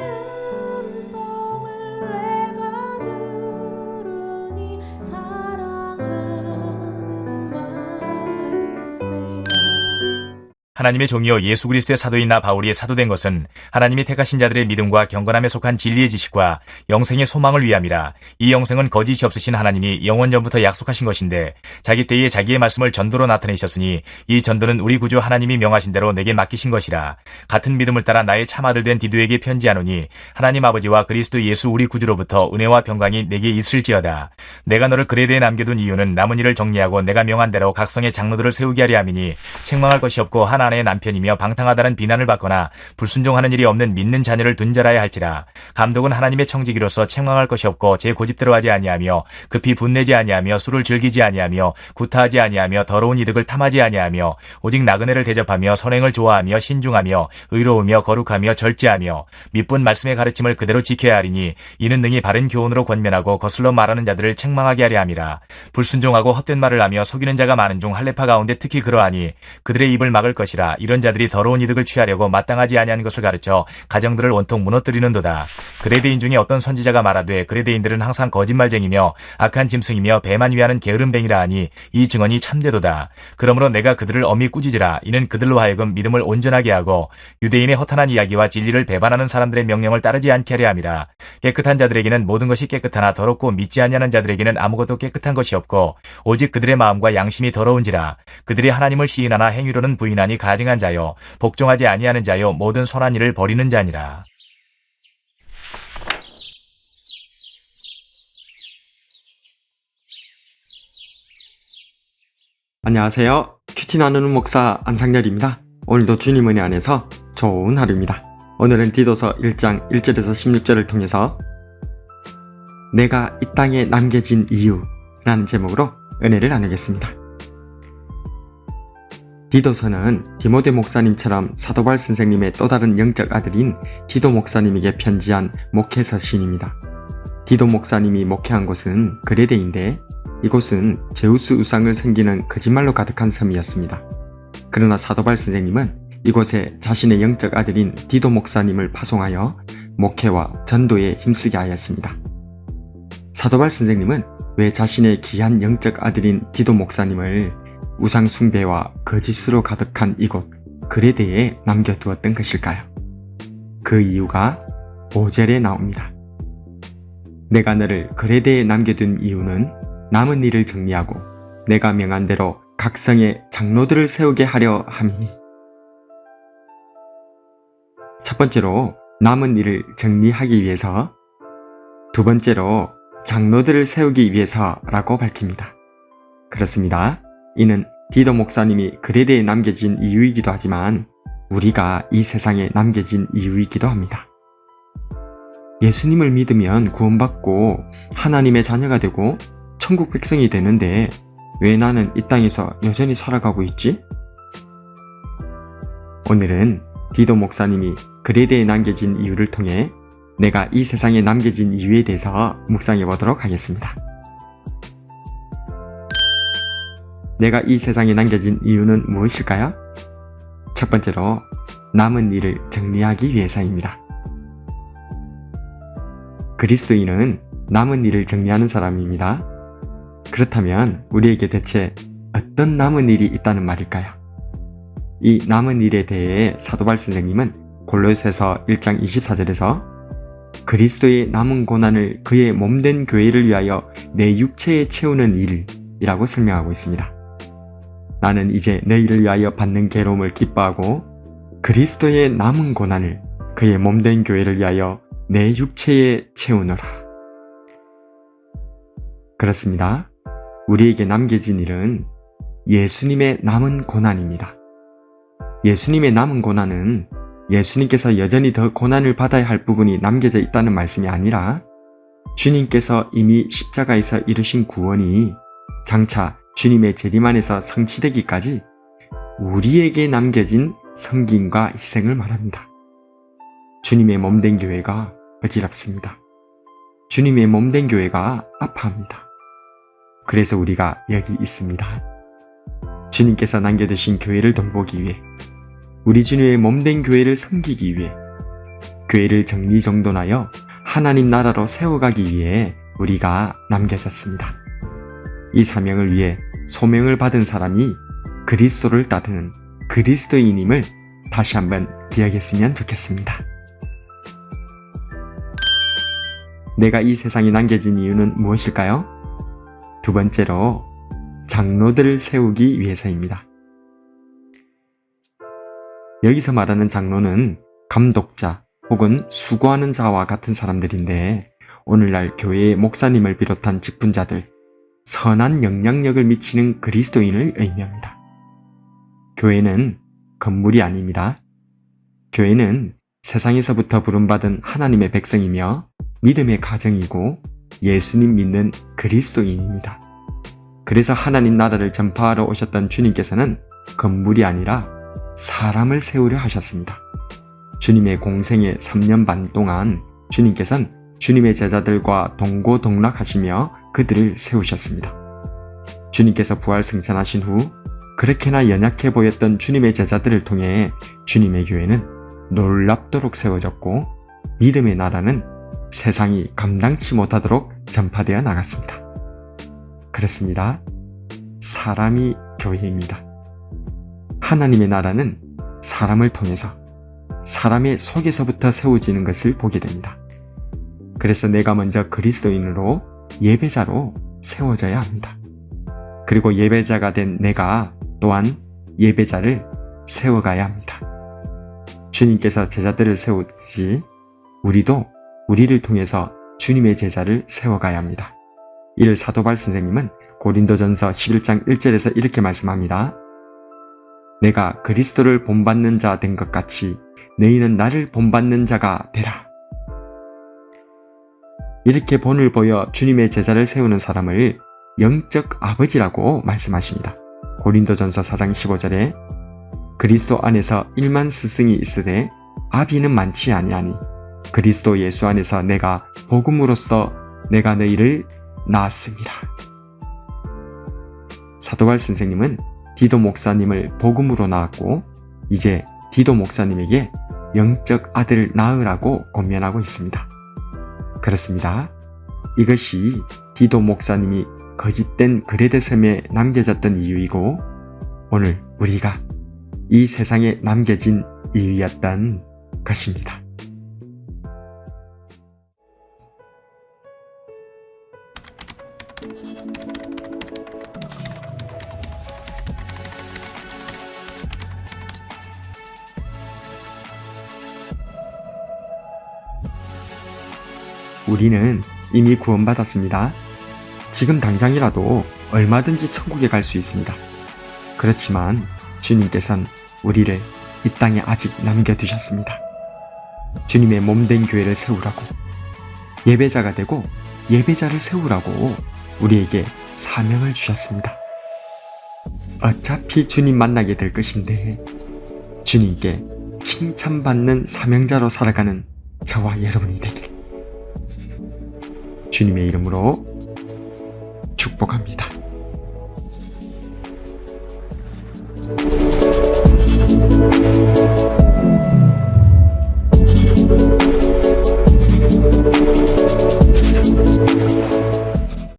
음성을 내가 들으니 사랑하는 말일세. 하나님의 종이요 예수 그리스도의 사도인 나 바울이 사도된 것은 하나님이 택하신 자들의 믿음과 경건함에 속한 진리의 지식과 영생의 소망을 위함이라. 이 영생은 거짓이 없으신 하나님이 영원 전부터 약속하신 것인데 자기 때에 자기의 말씀을 전도로 나타내셨으니 이 전도는 우리 구주 하나님이 명하신 대로 내게 맡기신 것이라. 같은 믿음을 따라 나의 참아들 된 디도에게 편지하노니 하나님 아버지와 그리스도 예수 우리 구주로부터 은혜와 평강이 내게 있을지어다. 내가 너를 그레데에 남겨둔 이유는 남은 일을 정리하고 내가 명한 대로 각성의 장로들을 세우게 하려 함이니 책망할 것이 없고 한 아내의 남편이며 방탕하다는 비난을 받거나 불순종하는 일이 없는 믿는 자녀를 둔 자라야 할지라. 감독은 하나님의 청지기로서 책망할 것이 없고 제 고집대로 하지 아니하며 급히 분내지 아니하며 술을 즐기지 아니하며 구타하지 아니하며 더러운 이득을 탐하지 아니하며 오직 나그네를 대접하며 선행을 좋아하며 신중하며 의로우며 거룩하며 절제하며 미쁜 말씀의 가르침을 그대로 지켜야 하리니 이는 능히 바른 교훈으로 권면하고 거슬러 말하는 자들을 책망하게 하려 함이라. 불순종하고 헛된 말을 하며 속이는 자가 많은 중 할례파 가운데 특히 그러하니 그들의 입을 막을 것이라. 이런 자들이 더러운 이득을 취하려고 마땅하지 아니한 것을 가르쳐 가정들을 온통 무너뜨리는도다. 그레데인 중에 어떤 선지자가 말하되 그레데인들은 항상 거짓말쟁이며 악한 짐승이며 배만 위하는 게으름뱅이라 하니 이 증언이 참되도다. 그러므로 내가 그들을 엄히 꾸짖으라. 이는 그들로 하여금 믿음을 온전하게 하고 유대인의 허탄한 이야기와 진리를 배반하는 사람들의 명령을 따르지 않게 하려 함이라. 깨끗한 자들에게는 모든 것이 깨끗하나 더럽고 믿지 아니하는 자들에게는 아무것도 깨끗한 것이 없고 오직 그들의 마음과 양심이 더러운지라. 그들이 하나님을 시인하나 행위로는 부인하니 가증한 자요 복종하지 아니하는 자요 모든 선한 일을 버리는 자니라. 안녕하세요. 큐티 나누는 목사 안상렬입니다. 오늘도 주님 은혜 안에서 좋은 하루입니다. 오늘은 디도서 1장 1절에서 16절을 통해서 내가 이 땅에 남겨진 이유 라는 제목으로 은혜를 나누겠습니다. 디도서는 디모데 목사님처럼 사도 바울 선생님의 또 다른 영적 아들인 디도 목사님에게 편지한 목회서신입니다. 디도 목사님이 목회한 곳은 그레데인데 이곳은 제우스 우상을 섬기는 거짓말로 가득한 섬이었습니다. 그러나 사도 바울 선생님은 이곳에 자신의 영적 아들인 디도 목사님을 파송하여 목회와 전도에 힘쓰게 하였습니다. 사도 바울 선생님은 왜 자신의 귀한 영적 아들인 디도 목사님을 우상 숭배와 거짓으로 가득한 이곳 그레데에 남겨두었던 것일까요? 그 이유가 5절에 나옵니다. 내가 너를 그레데에 남겨둔 이유는 남은 일을 정리하고 내가 명한 대로 각성의 장로들을 세우게 하려 함이니. 첫 번째로 남은 일을 정리하기 위해서, 두 번째로 장로들을 세우기 위해서라고 밝힙니다. 그렇습니다. 이는 디도 목사님이 그레데에 남겨진 이유이기도 하지만 우리가 이 세상에 남겨진 이유이기도 합니다. 예수님을 믿으면 구원받고 하나님의 자녀가 되고 천국 백성이 되는데 왜 나는 이 땅에서 여전히 살아가고 있지? 오늘은 디도 목사님이 그레데에 남겨진 이유를 통해 내가 이 세상에 남겨진 이유에 대해서 묵상해 보도록 하겠습니다. 내가 이 세상에 남겨진 이유는 무엇일까요? 첫 번째로 남은 일을 정리하기 위해서입니다. 그리스도인은 남은 일을 정리하는 사람입니다. 그렇다면 우리에게 대체 어떤 남은 일이 있다는 말일까요? 이 남은 일에 대해 사도 바울 선생님은 골로새서 1장 24절에서 그리스도의 남은 고난을 그의 몸된 교회를 위하여 내 육체에 채우는 일이라고 설명하고 있습니다. 나는 이제 너희를 위하여 받는 괴로움을 기뻐하고 그리스도의 남은 고난을 그의 몸된 교회를 위하여 내 육체에 채우노라. 그렇습니다. 우리에게 남겨진 일은 예수님의 남은 고난입니다. 예수님의 남은 고난은 예수님께서 여전히 더 고난을 받아야 할 부분이 남겨져 있다는 말씀이 아니라 주님께서 이미 십자가에서 이루신 구원이 장차 주님의 재림 안에서 성취되기까지 우리에게 남겨진 섬김과 희생을 말합니다. 주님의 몸된 교회가 어지럽습니다. 주님의 몸된 교회가 아파합니다. 그래서 우리가 여기 있습니다. 주님께서 남겨두신 교회를 돌보기 위해, 우리 주님의 몸된 교회를 섬기기 위해, 교회를 정리정돈하여 하나님 나라로 세워가기 위해 우리가 남겨졌습니다. 이 사명을 위해 소명을 받은 사람이 그리스도를 따르는 그리스도인임을 다시 한번 기억했으면 좋겠습니다. 내가 이 세상에 남겨진 이유는 무엇일까요? 두 번째로 장로들을 세우기 위해서입니다. 여기서 말하는 장로는 감독자 혹은 수고하는 자와 같은 사람들인데 오늘날 교회의 목사님을 비롯한 직분자들, 선한 영향력을 미치는 그리스도인을 의미합니다. 교회는 건물이 아닙니다. 교회는 세상에서부터 부름받은 하나님의 백성이며 믿음의 가정이고 예수님 믿는 그리스도인입니다. 그래서 하나님 나라를 전파하러 오셨던 주님께서는 건물이 아니라 사람을 세우려 하셨습니다. 주님의 공생의 3년 반 동안 주님께서는 주님의 제자들과 동고동락하시며 그들을 세우셨습니다. 주님께서 부활 승천하신 후 그렇게나 연약해 보였던 주님의 제자들을 통해 주님의 교회는 놀랍도록 세워졌고 믿음의 나라는 세상이 감당치 못하도록 전파되어 나갔습니다. 그렇습니다. 사람이 교회입니다. 하나님의 나라는 사람을 통해서 사람의 속에서부터 세워지는 것을 보게 됩니다. 그래서 내가 먼저 그리스도인으로 예배자로 세워져야 합니다. 그리고 예배자가 된 내가 또한 예배자를 세워가야 합니다. 주님께서 제자들을 세웠듯이 우리도 우리를 통해서 주님의 제자를 세워가야 합니다. 이를 사도 바울 선생님은 고린도전서 11장 1절에서 이렇게 말씀합니다. 내가 그리스도를 본받는 자 된 것 같이 너희는 나를 본받는 자가 되라. 이렇게 본을 보여 주님의 제자를 세우는 사람을 영적 아버지라고 말씀하십니다. 고린도전서 4장 15절에 그리스도 안에서 1만 스승이 있으되 아비는 많지 아니하니 그리스도 예수 안에서 내가 복음으로써 내가 너희를 낳았습니다. 사도 바울 선생님은 디도 목사님을 복음으로 낳았고 이제 디도 목사님에게 영적 아들을 낳으라고 권면하고 있습니다. 그렇습니다. 이것이 디도 목사님이 거짓된 그레데 섬에 남겨졌던 이유이고 오늘 우리가 이 세상에 남겨진 이유였던 것입니다. 우리는 이미 구원받았습니다. 지금 당장이라도 얼마든지 천국에 갈 수 있습니다. 그렇지만 주님께서는 우리를 이 땅에 아직 남겨두셨습니다. 주님의 몸된 교회를 세우라고, 예배자가 되고 예배자를 세우라고 우리에게 사명을 주셨습니다. 어차피 주님 만나게 될 것인데 주님께 칭찬받는 사명자로 살아가는 저와 여러분이 되길 주님의 이름으로 축복합니다.